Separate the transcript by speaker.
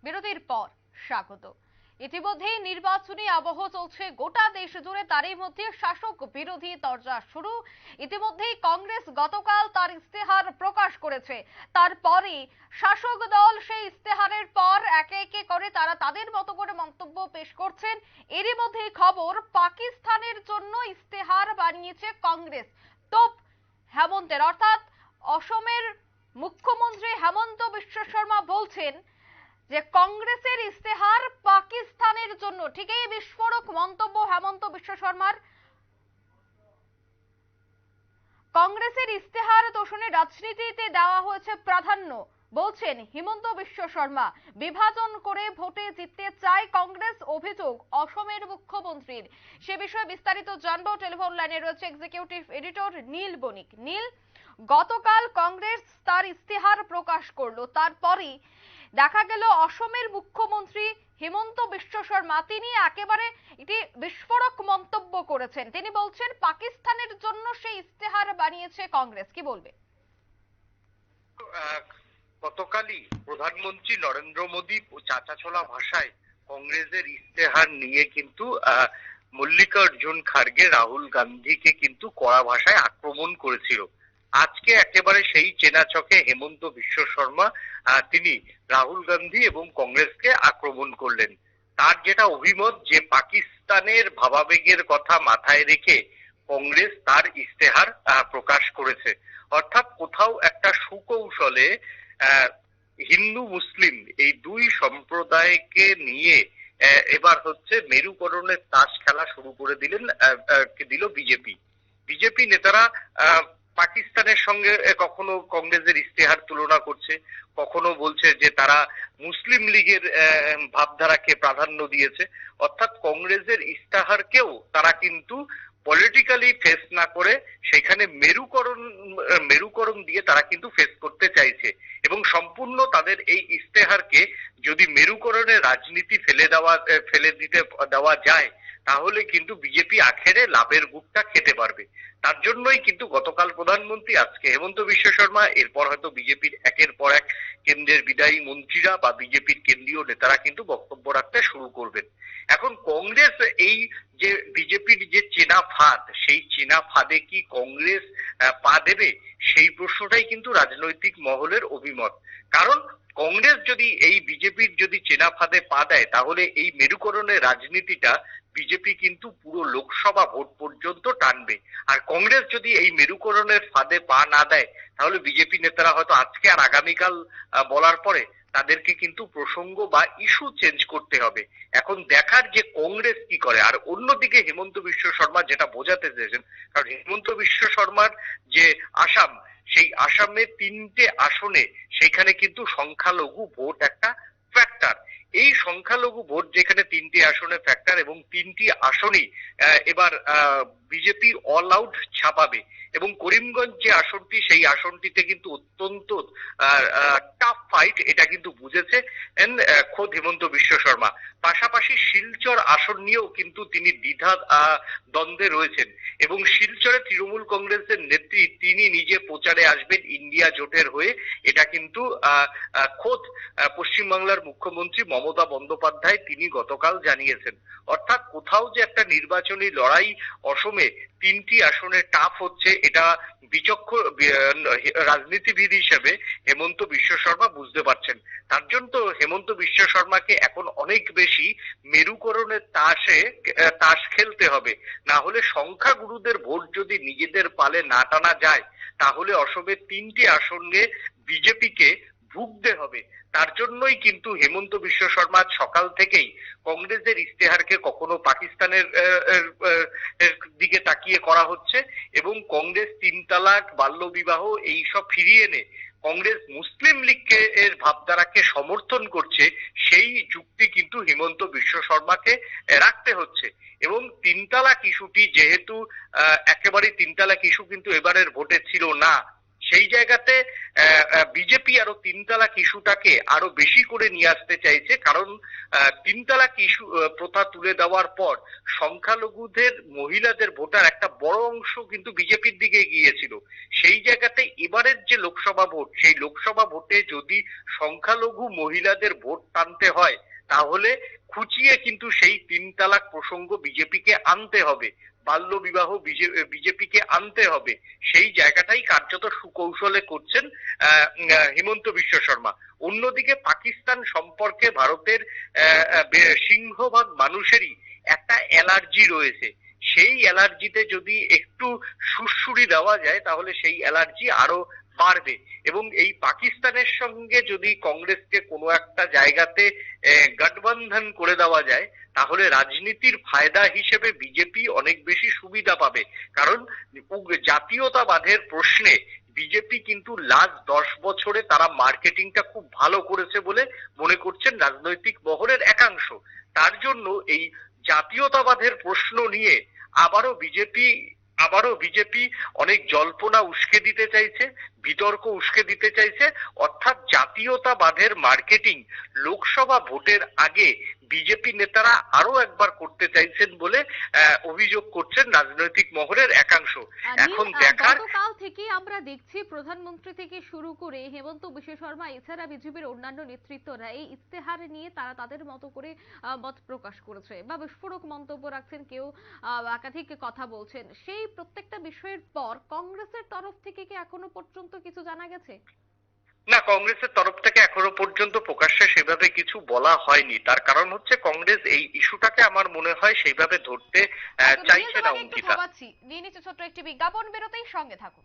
Speaker 1: বিরতির পর স্বাগত। ইতিমধ্যেই নির্বাচনী আবহ চলছে গোটা দেশ জুড়ে, তারই মধ্যে শাসক বিরোধী তরজা শুরু। ইতিমধ্যেই কংগ্রেস গতকাল তার ইস্তেহার প্রকাশ করেছে, তারপরে শাসক দল সেই ইস্তেহারের পর একে একে করে তারা তাদের মতো করে মন্তব্য পেশ করছেন। এরই মধ্যে খবর, পাকিস্তানের জন্য ইস্তেহার বানিয়েছে কংগ্রেস। তোপ হেমন্তের, অর্থাৎ অসমের মুখ্যমন্ত্রী হেমন্ত বিশ্ব শর্মা বলছেন যে কংগ্রেসের ইস্তেহার পাকিস্তানের জন্য। ঠিক এই বিস্ফোরক মন্তব্য হেমন্ত বিশ্ব শর্মার। কংগ্রেসের ইস্তেহার তোষণে রাজনীতিতে দেওয়া হয়েছে প্রাধান্য, বলছেন হিমন্ত বিশ্ব শর্মা। বিভাজন করে ভোটে জিততে চায় কংগ্রেস, অভিযোগ অসমের মুখ্যমন্ত্রীর। সে বিষয়ে বিস্তারিত জানবো। টেলিফোন লাইনে রয়েছে এক্সিকিউটিভ এডিটর নীল বণিক। নীল, গতকাল কংগ্রেস তার ইস্তেহার প্রকাশ করলো, তারপরে দেখা গেল অসমের মুখ্যমন্ত্রী হিমন্ত বিশ্ব শর্মা তিনি একেবারে একটি বিস্ফোরক মন্তব্য করেছেন। তিনি বলছেন পাকিস্তানের জন্য সেই ইস্তেহার বানিয়েছে কংগ্রেস। কি বলবে?
Speaker 2: গতকালই প্রধানমন্ত্রী নরেন্দ্র মোদী চাঁচাছোলা ভাষায় কংগ্রেসের ইস্তেহার নিয়ে কিন্তু মল্লিকার্জুন খার্গে রাহুল গান্ধীকে কিন্তু কড়া ভাষায় আক্রমণ করেছিল। আজকে একেবারে সেই চেনা ছকে হেমন্ত বিশ্ব শর্মা তিনি রাহুল গান্ধী এবং কংগ্রেসকে আক্রমণ করলেন। তার যেটা অভিমত যে পাকিস্তানের ভাবাবেগের কথা মাথায় রেখে কংগ্রেস তার ইস্তেহার প্রকাশ করেছে। অর্থাৎ কোথাও একটা সুকৌশলে হিন্দু মুসলিম এই দুই সম্প্রদায়কে নিয়ে এবার হচ্ছে মেরুকরণের তাস খেলা শুরু করে দিল বিজেপি। বিজেপি নেতারা পাকিস্তানের সঙ্গে কখনো কংগ্রেসের ইস্তেহার তুলনা করছে, কখনো বলছে যে তারা মুসলিম লীগের ভাবধারাকে প্রাধান্য দিয়েছে। অর্থাৎ কংগ্রেসের ইস্তেহারকেও তারা কিন্তু পলিটিক্যালি ফেস না করে সেখানে মেরুকরণ দিয়ে তারা কিন্তু ফেস করতে চাইছে। এবং সম্পূর্ণ তাদের এই ইস্তেহারকে যদি মেরুকরণের রাজনীতি ফেলে দিতে দেওয়া যায়, তাহলে কিন্তু বিজেপি আখেরে লাভের গুড়টা খেতে পারবে। তার জন্যই কিন্তু গতকাল প্রধানমন্ত্রী, আজকে হেমন্ত বিশ্ব শর্মা, এরপর হয়তো বিজেপির একের পর এক কেন্দ্রের বিদায়ী মন্ত্রীরা বা বিজেপির কেন্দ্রীয় নেতারা কিন্তু বক্তব্য রাখতে শুরু করবেন। এখন কংগ্রেস এই যে বিজেপির যে চেনা ফাঁদ, সেই চেনা ফাঁদে কি কংগ্রেস পা দেবে, সেই প্রশ্নটাই কিন্তু রাজনৈতিক মহলের অভিমত। কারণ কংগ্রেস যদি এই বিজেপির যদি চেনা ফাঁদে পা দেয়, তাহলে এই মেরুকরণের রাজনীতিটা বিজেপি কিন্তু পুরো লোকসভা ভোট পর্যন্ত টানবে। আর কংগ্রেস যদি এই মেরুকরণের ফাঁদে পা না দেয়, তাহলে বিজেপি নেতারা হয়তো আজকে আর আগামীকাল বলার পরে তাদেরকে কিন্তু প্রসঙ্গ বা ইস্যু চেঞ্জ করতে হবে। এখন দেখার যে কংগ্রেস কি করে। আর অন্যদিকে হেমন্ত বিশ্ব শর্মা যেটা বোঝাতে চেয়েছেন, কারণ হেমন্ত বিশ্ব শর্মার যে আসাম, সেই আসামে 3টে আসনে সেখানে কিন্তু সংখ্যালঘু ভোট একটা ফ্যাক্টর। এই সংখ্যালঘু ভোট যেখানে 3টি আসনে ফ্যাক্টর, এবং 3টি আসনই এবার বিজেপি অল আউট ছাপাবে। এবং করিমগঞ্জ যে আসনটি, সেই আসনটিতে কিন্তু অত্যন্ত টাফ ফাইট, এটা কিন্তু বুঝেছে খোদ হেমন্ত বিশ্ব শর্মা। পাশাপাশি শিলচর আসন নিয়েও কিন্তু তিনি দ্বিধা দ্বন্দ্বে রয়েছেন। এবং শিলচরে তৃণমূল কংগ্রেসের নেত্রী তিনি নিজে প্রচারে আসবেন ইন্ডিয়া জোটের হয়ে, এটা কিন্তু খোদ পশ্চিমবাংলার মুখ্যমন্ত্রী মমতা বন্দ্যোপাধ্যায় তিনি গতকাল জানিয়েছেন। অর্থাৎ কোথাও যে একটা নির্বাচনী লড়াই অসমে 3টি আসনে টাফ হচ্ছে, এটা বিচক্ষণ রাজনীতিবিদ হিসেবে হেমন্ত বিশ্ব শর্মা বুঝতে পারছেন। তার জন্য তো হেমন্ত বিশ্ব শর্মাকে এখন অনেক বেশি মেরুকরণের তাস খেলতে হবে। না হলে সংখ্যাগুরুদের ভোট যদি নিজেদের পালে না টানা যায়, তাহলে অসমের 3টি আসনে বিজেপিকে ভুগতে হবে। তার জন্যই কিন্তু হেমন্ত বিশ্ব শর্মা সকাল থেকেই কংগ্রেসের ইস্তেহারকে কখনো পাকিস্তানের দিকে তাকিয়ে করা হচ্ছে, এবং কংগ্রেস 3 তালাক, বাল্যবিবাহ এইসব ফিরিয়ে এনে কংগ্রেস মুসলিম লীগকে এর ভাবধারাকে সমর্থন করছে, সেই যুক্তি কিন্তু হেমন্ত বিশ্ব শর্মাকে রাখতে হচ্ছে। এবং 3 তালাক ইস্যুটি যেহেতু একেবারে 3 তালাক ইস্যু কিন্তু এবারের ভোটে ছিল না, সেই জায়গাতে বিজেপি আরো তিন তালাক ইস্যুটাকে আরো বেশি করে নিয়ে আসতে চাইছে, কারণ তিন তালাক ইস্যু প্রথা তুলে দেওয়ার পর সংখ্যালঘুদের মহিলাদের ভোটার একটা বড় অংশ কিন্তু বিজেপির দিকে গিয়েছিল। সেই জায়গাতে এবারের যে লোকসভা ভোট, সেই লোকসভা ভোটে যদি সংখ্যালঘু মহিলাদের ভোট টানতে হয়, তাহলে খুঁচিয়ে কিন্তু সেই তিন তালাক প্রসঙ্গ বিজেপিকে আনতে হবে, বাল্য বিবাহ বিজেপিকে আনতে হবে। সেই জায়গাটাই কার্যত সুকৌশলে করছেন হিমন্ত বিশ্ব শর্মা। অন্যদিকে পাকিস্তান সম্পর্কে ভারতের সিংহভাগ মানুষেরই একটা অ্যালার্জি রয়েছে। সেই অ্যালার্জিতে যদি একটু সুড়সুড়ি দেওয়া যায়, তাহলে সেই অ্যালার্জি আরো বাড়বে। এবং এই পাকিস্তানের সঙ্গে যদি কংগ্রেসকে কোনো একটা জায়গাতে গঠবন্ধন করে দেওয়া যায়, তাহলে রাজনীতির ফায়দা হিসেবে বিজেপি অনেক বেশি সুবিধা পাবে। কারণ জাতীয়তাবাদের প্রশ্নে বিজেপি কিন্তু লাস্ট 10 বছরে তারা মার্কেটিংটা খুব ভালো করেছে বলে মনে করছেন রাজনৈতিক মহলের একাংশ। তার জন্য এই জাতীয়তাবাদের প্রশ্ন নিয়ে আবারও বিজেপি অনেক জল্পনা উস্কে দিতে চাইছে, বিতর্ক উস্কে দিতে চাইছে। অর্থাৎ জাতীয়তাবাদের মার্কেটিং লোকসভা ভোটের আগে বিজেপি নেতারা আরো একবার করতে চাইছেন বলে অভিযোগ করছেন রাজনৈতিক মহলের একাংশ। এখন দেখার।
Speaker 1: গতকাল থেকে আমরা দেখছি প্রধানমন্ত্রী থেকে শুরু করে হেমন্ত বিশ্ব শর্মা এছাড়া বিজেপির অন্যান্য নেতৃত্বরা এই ইস্তেহার নিয়ে তারা তাদের মতো করে মত প্রকাশ করেছে বা বিস্ফোরক মন্তব্য রাখছেন, কেউ একাধিক কথা বলছেন। সেই প্রত্যেকটা বিষয়ের পর কংগ্রেসের তরফ থেকে কি এখনো পর্যন্ত কিছু জানা গেছে?
Speaker 2: না, কংগ্রেসের তরফ থেকে এখনো পর্যন্ত প্রকাশ্যে সেভাবে কিছু বলা হয়নি। তার কারণ হচ্ছে কংগ্রেস এই ইস্যুটাকে আমার মনে হয় সেইভাবে ধরতে চাইছে না। অঙ্কিতা,
Speaker 1: নিয়ে নিচ্ছে ছোট্ট একটি বিজ্ঞাপন, বেরোতেই সঙ্গে থাকুন।